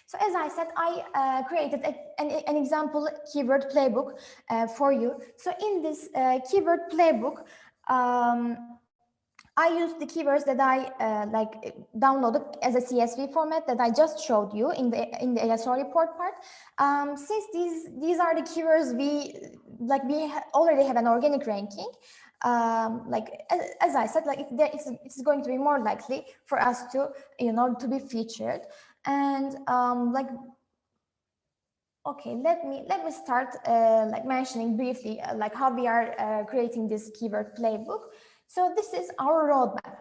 So as I said, I created an example keyword playbook for you. So in this keyword playbook, I used the keywords that I downloaded as a CSV format that I just showed you in the ASO report part. Since these are the keywords we already have an organic ranking. As I said, it's going to be more likely for us to to be featured. And okay, let me start mentioning briefly how we are creating this keyword playbook. So this is our roadmap.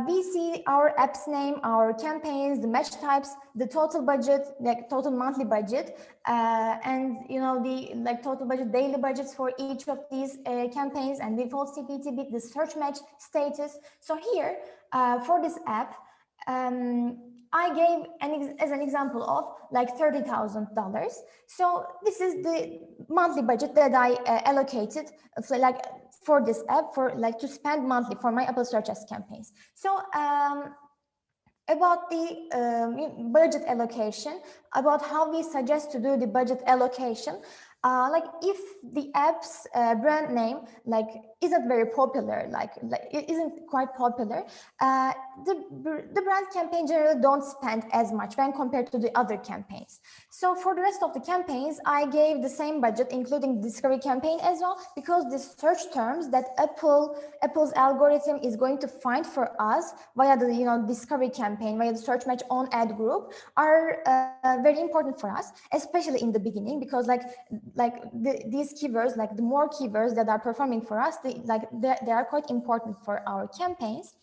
We see our app's name, our campaigns, the match types, the total budget, like total monthly budget, and the total budget, daily budgets for each of these campaigns, and default CPT bid, the search match status. So here for this app, I gave as an example of like $30,000. So this is the monthly budget that I allocated for this app to spend monthly for my Apple Search Ads campaigns. So about the budget allocation, about how we suggest to do the budget allocation. If the app's brand name isn't very popular, it isn't quite popular, the brand campaign generally don't spend as much when compared to the other campaigns. So for the rest of the campaigns, I gave the same budget, including the discovery campaign as well, because the search terms that Apple's algorithm is going to find for us via the discovery campaign, via the search match on ad group, are very important for us, especially in the beginning, because these keywords, the more keywords that are performing for us, they are quite important for our campaigns.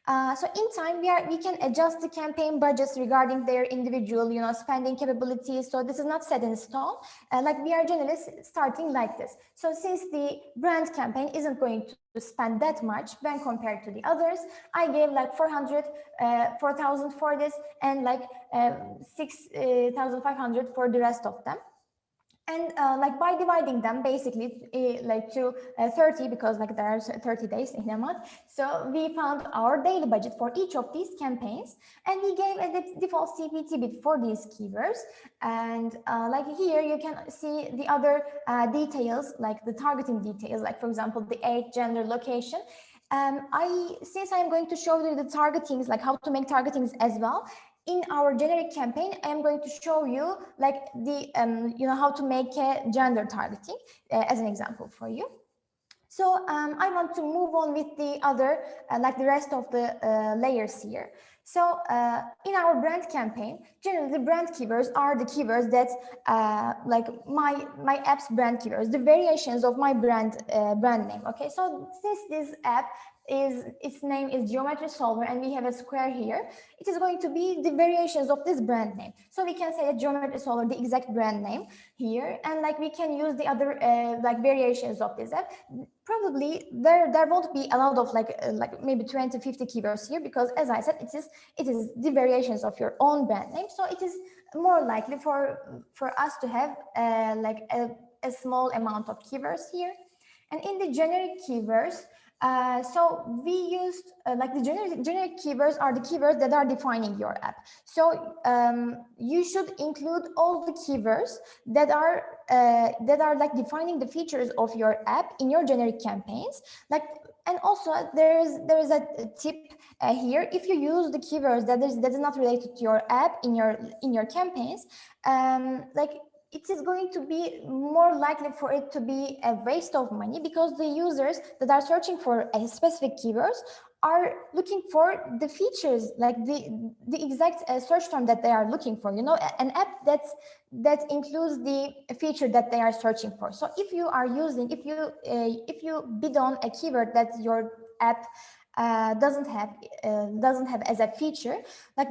So in time, we can adjust the campaign budgets regarding their individual, spending capabilities. So this is not set in stone. We are generally starting like this. So since the brand campaign isn't going to spend that much when compared to the others, I gave 4,000 for this, and 6,500 for the rest of them. And by dividing them basically to 30, because there are 30 days in a month. So we found our daily budget for each of these campaigns, and we gave a default CPT bid for these keywords. And here you can see the other details, like the targeting details, for example, the age, gender, location. Since I'm going to show you the targetings, how to make targetings as well, in our generic campaign, I am going to show you how to make a gender targeting as an example for you. So I want to move on with the other, the rest of the layers here. So in our brand campaign, generally the brand keywords are the keywords that my app's brand keywords, the variations of my brand name. Okay, so since this app its name is Geometry Solver, and we have a square here, it is going to be the variations of this brand name. So we can say that Geometry Solver, the exact brand name here, and we can use the other variations of this app. Probably there won't be a lot of maybe 20, 50 keywords here, because as I said, it is the variations of your own brand name. So it is more likely for us to have a small amount of keywords here. And in the generic keywords, so we used the generic keywords are the keywords that are defining your app. So you should include all the keywords that are defining the features of your app in your generic campaigns. And also there is a tip here. If you use the keywords that is not related to your app in your campaigns, it is going to be more likely for it to be a waste of money, because the users that are searching for a specific keywords are looking for the features, the exact search term that they are looking for, an app that includes the feature that they are searching for. So if you are using, if you bid on a keyword that your app doesn't have as a feature,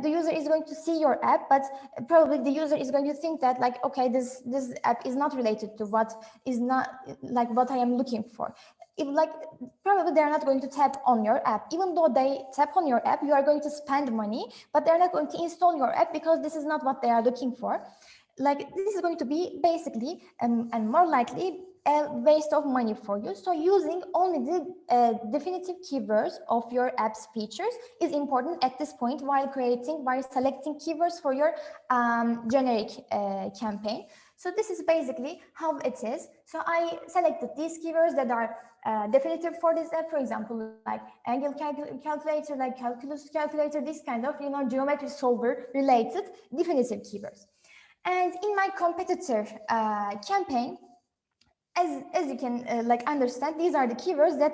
the user is going to see your app, but probably the user is going to think that okay, this app is not related to what I am looking for. If probably they're not going to tap on your app. Even though they tap on your app, you are going to spend money, but they're not going to install your app, because this is not what they are looking for. This is going to be basically and more likely a waste of money for you. So using only the definitive keywords of your app's features is important at this point while selecting keywords for your generic campaign. So this is basically how it is. So I selected these keywords that are definitive for this app, for example, like angle calculator, like calculus calculator, this kind of, geometry solver related definitive keywords. And in my competitor campaign, as you can understand, these are the keywords that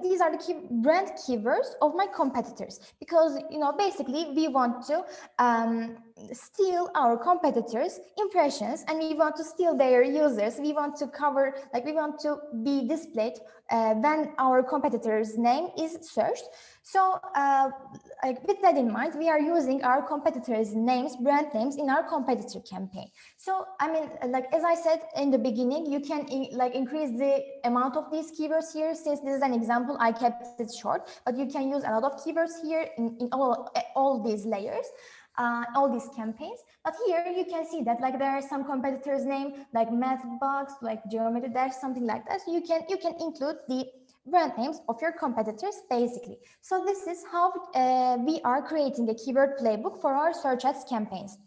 these are the brand keywords of my competitors, because basically we want to steal our competitors' impressions, and we want to steal their users. We want to cover, we want to be displayed when our competitor's name is searched. So with that in mind, we are using our competitors' names, brand names, in our competitor campaign. So I mean, as I said in the beginning, you can increase the amount of these keywords here. Since this is an example, I kept it short, but you can use a lot of keywords here in all these layers, all these campaigns. But here you can see that there are some competitors' name, like Mathbox, like Geometry Dash, something like that. So you can include the brand names of your competitors, basically. So this is how we are creating a keyword playbook for our search ads campaigns.